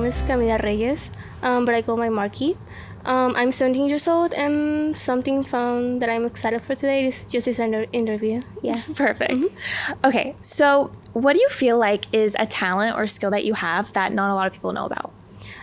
is Camila Reyes, but I go by Marky. I'm 17 years old, and something fun that I'm excited for today is just this interview. Yeah. Perfect. Mm-hmm. Okay, so what do you feel like is a talent or skill that you have that not a lot of people know about?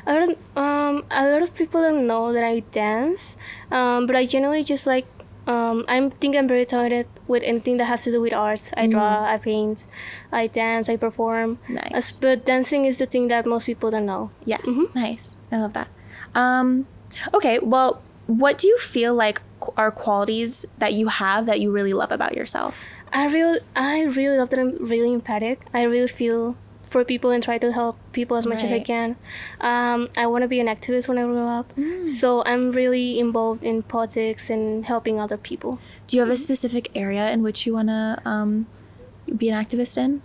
A lot of people don't know that I dance, but I generally just like, I think I'm very talented with anything that has to do with arts. I draw, I paint, I dance, I perform. Nice. But dancing is the thing that most people don't know. Yeah, nice. I love that. Okay, well, what do you feel like are qualities that you have that you really love about yourself? I really love that I'm really empathic. I really feel for people and try to help people as much as I can. I want to be an activist when I grow up, so I'm really involved in politics and helping other people. Do you have a specific area in which you want to be an activist in?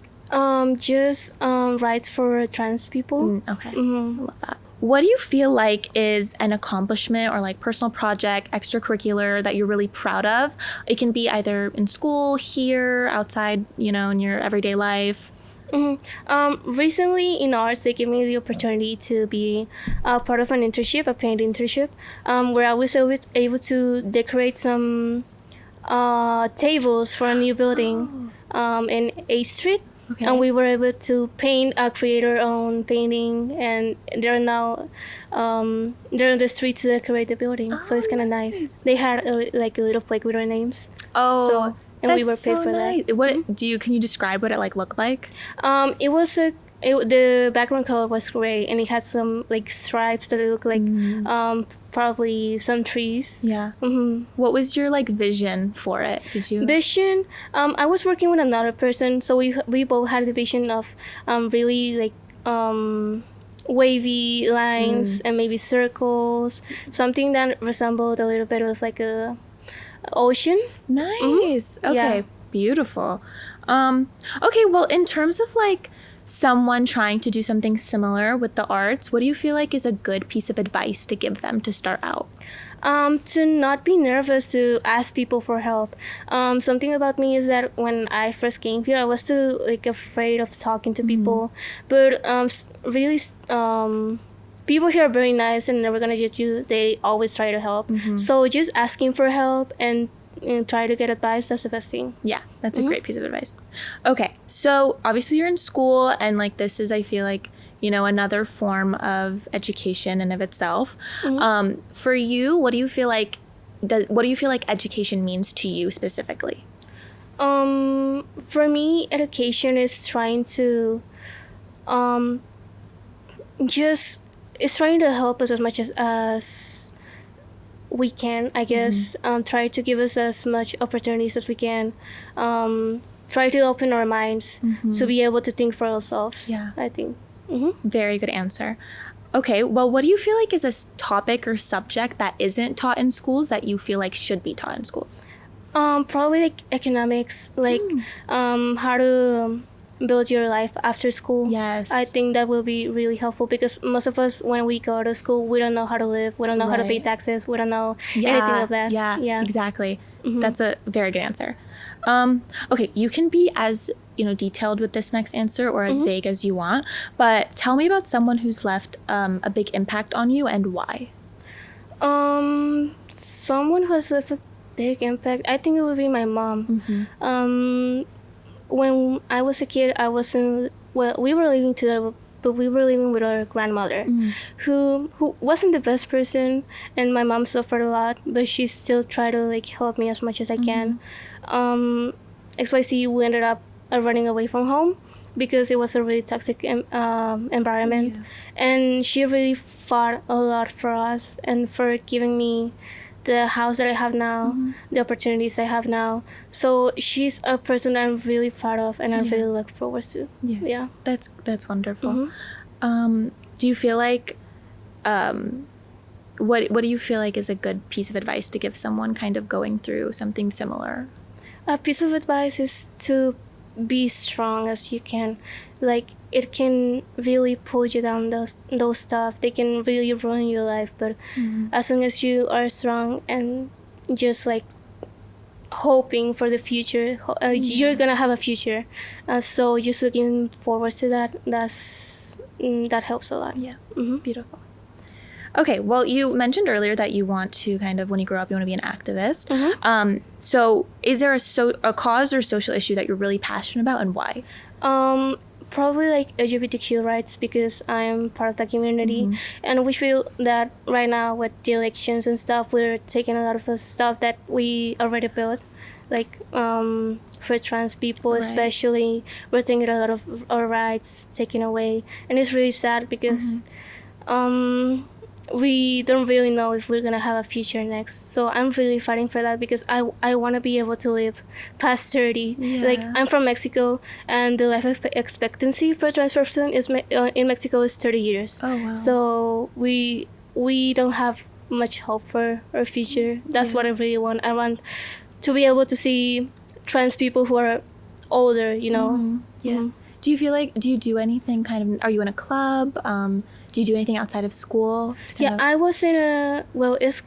Just rights for trans people. Okay, I love that. What do you feel like is an accomplishment or like personal project, extracurricular that you're really proud of? It can be either in school, here, outside, in your everyday life. Recently in arts, they gave me the opportunity to be part of an internship, a paint internship, where I was able to decorate some tables for a new building in 8th Street. Okay. And we were able to create our own painting, and they're now they're on the street to decorate the building. So it's kind of nice. They had a little plaque with our names. Oh. And we were paid for nice. that. What can you describe what it looked like? It was the background color was gray, and it had some stripes that look like probably some trees. Yeah. What was your vision for it? Did you vision? I was working with another person, so we both had the vision of really wavy lines and maybe circles, something that resembled a little bit of a ocean. Nice. Okay. Yeah. Beautiful. Okay, well, in terms of someone trying to do something similar with the arts, what do you feel like is a good piece of advice to give them to start out? To not be nervous to ask people for help. Something about me is that when I first came here, I was too afraid of talking to people, but really people here are very nice and never gonna judge you. They always try to help. So just asking for help and try to get advice, that's the best thing. Yeah, that's a great piece of advice. Okay, so obviously you're in school, and this is, I feel like, another form of education in of itself. For you, what do you feel like education means to you specifically? For me, education is trying to it's trying to help us as much as we can, I guess. Try to give us as much opportunities as we can. Try to open our minds to be able to think for ourselves. Yeah, I think. Very good answer. Okay, well, what do you feel like is a topic or subject that isn't taught in schools that you feel like should be taught in schools? Probably economics, how to build your life after school. Yes. I think that will be really helpful, because most of us, when we go to school, we don't know how to live, we don't know how to pay taxes, we don't know anything of that. Yeah, exactly. That's a very good answer. Okay, you can be as detailed with this next answer or as vague as you want, but tell me about someone who's left a big impact on you and why. Someone who has left a big impact, I think it would be my mom. When I was a kid, we were living together, but we were living with our grandmother, who wasn't the best person, and my mom suffered a lot, but she still tried to help me as much as I can. XYZ, we ended up running away from home because it was a really toxic environment, and she really fought a lot for us and for giving me the house that I have now, the opportunities I have now. So she's a person that I'm really proud of, and I really look forward to. Yeah. That's wonderful. Do you feel like, what do you feel like is a good piece of advice to give someone kind of going through something similar? A piece of advice is to be strong as you can. It can really pull you down, those stuff. They can really ruin your life, but as long as you are strong and just hoping for the future, you're gonna have a future. So just looking forward to that, that's that helps a lot. Yeah. Beautiful. Okay, well, you mentioned earlier that you want to kind of, when you grow up, you want to be an activist. So is there a cause or social issue that you're really passionate about, and why? Probably like LGBTQ rights, because I'm part of the community, and we feel that right now with the elections and stuff, we're taking a lot of the stuff that we already built, like for trans people especially, we're taking a lot of our rights taken away, and it's really sad because we don't really know if we're gonna have a future next. So I'm really fighting for that, because I want to be able to live past 30. Like, I'm from Mexico, and the life expectancy for a trans person is in Mexico is 30 years. Oh, wow. So we don't have much hope for our future. That's what I really want. I want to be able to see trans people who are older, you know. Do you feel like, do you do anything kind of, are you in a club? Do you do anything outside of school? I was in a, well, it's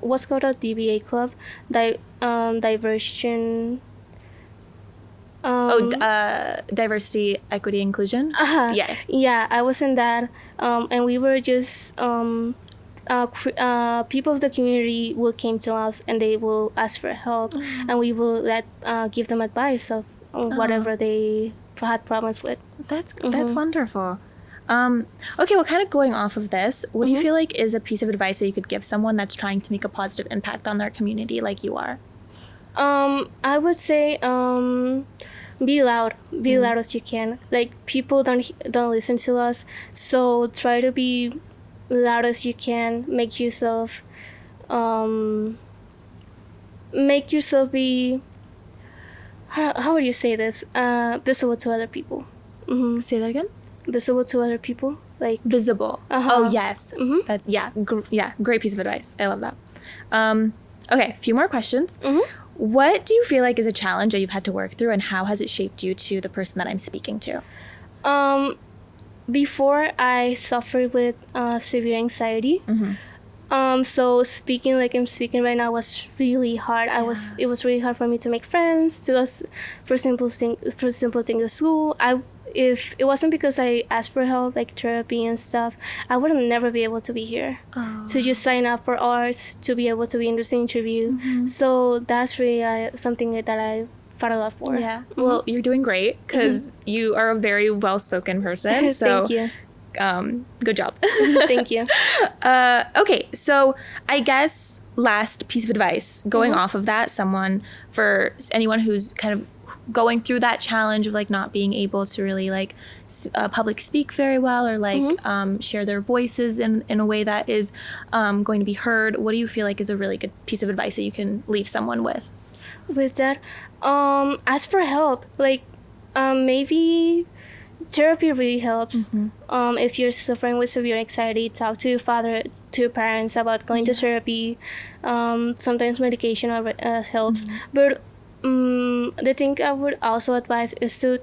what's called a DBA club, diversion. Diversity, equity, inclusion? Yeah, I was in that, and we were just, people of the community will came to us, and they will ask for help, and we will give them advice of whatever they had problems with. That's wonderful. Okay, well, kind of going off of this, what do you feel like is a piece of advice that you could give someone that's trying to make a positive impact on their community like you are? I would say be loud as you can. Like, people don't listen to us, so try to be loud as you can. Make yourself be, how would you say this, visible to other people. Say that again. Visible to other people, like visible. Oh, yes. Great piece of advice. I love that. Okay, a few more questions. What do you feel like is a challenge that you've had to work through, and how has it shaped you to the person that I'm speaking to? Before, I suffered with severe anxiety. So speaking like I'm speaking right now was really hard. It was really hard for me to make friends, for simple things at school. If it wasn't because I asked for help, like therapy and stuff, I would never be able to be here. To just sign up for arts, to be able to be in this interview. So that's really something that I fought a lot for. Yeah. Well, you're doing great, because you are a very well-spoken person. So thank you. Good job. Thank you. Okay, so I guess last piece of advice, going off of that, for anyone who's kind of going through that challenge of like not being able to really like public speak very well, or like share their voices in a way that is going to be heard, what do you feel like is a really good piece of advice that you can leave someone with? With that, ask for help. Like, maybe therapy really helps. If you're suffering with severe anxiety, talk to your parents about going to therapy. Sometimes medication helps. But the thing I would also advise is to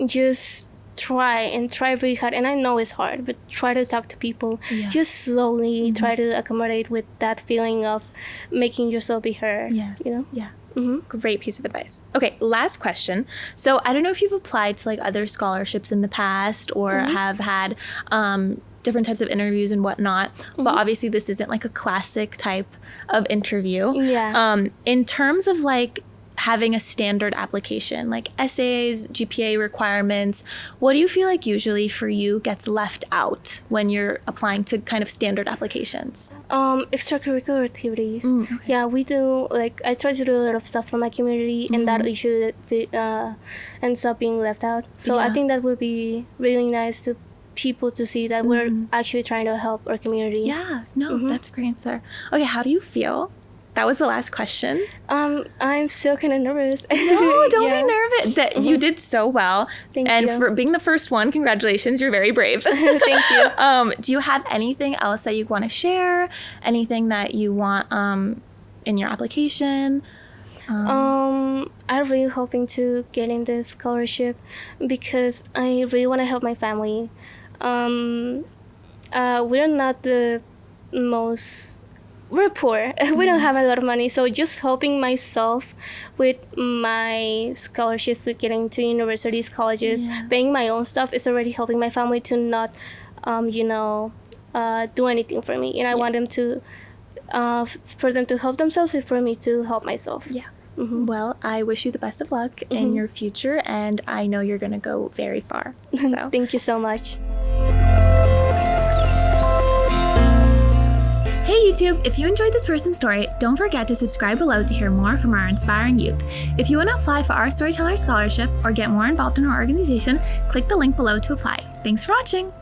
just try really hard. And I know it's hard, but try to talk to people. Just slowly try to accommodate with that feeling of making yourself be heard. Yes. You know? Yeah. Great piece of advice. Okay, last question. So I don't know if you've applied to like other scholarships in the past, or have had different types of interviews and whatnot, but obviously this isn't like a classic type of interview. In terms of like having a standard application, like essays, GPA requirements, what do you feel like usually for you gets left out when you're applying to kind of standard applications? Extracurricular activities. Yeah, we do, like, I try to do a lot of stuff for my community, and that usually ends up being left out. So I think that would be really nice to people to see that we're actually trying to help our community. Yeah, no, that's a great answer. Okay, how do you feel? That was the last question. I'm still kind of nervous. No, don't be nervous. You did so well. Thank you. And for being the first one, congratulations. You're very brave. Thank you. Do you have anything else that you want to share? Anything that you want in your application? I'm really hoping to get in this scholarship because I really want to help my family. We're not the most we're poor. We don't have a lot of money, so just helping myself with my scholarship, with getting to universities, colleges, paying my own stuff is already helping my family to not, do anything for me. And I want them to, for them to help themselves and for me to help myself. Yeah. Well, I wish you the best of luck in your future, and I know you're going to go very far. So Thank you so much. Hey YouTube, if you enjoyed this person's story, don't forget to subscribe below to hear more from our inspiring youth. If you want to apply for our Storyteller Scholarship or get more involved in our organization, click the link below to apply. Thanks for watching!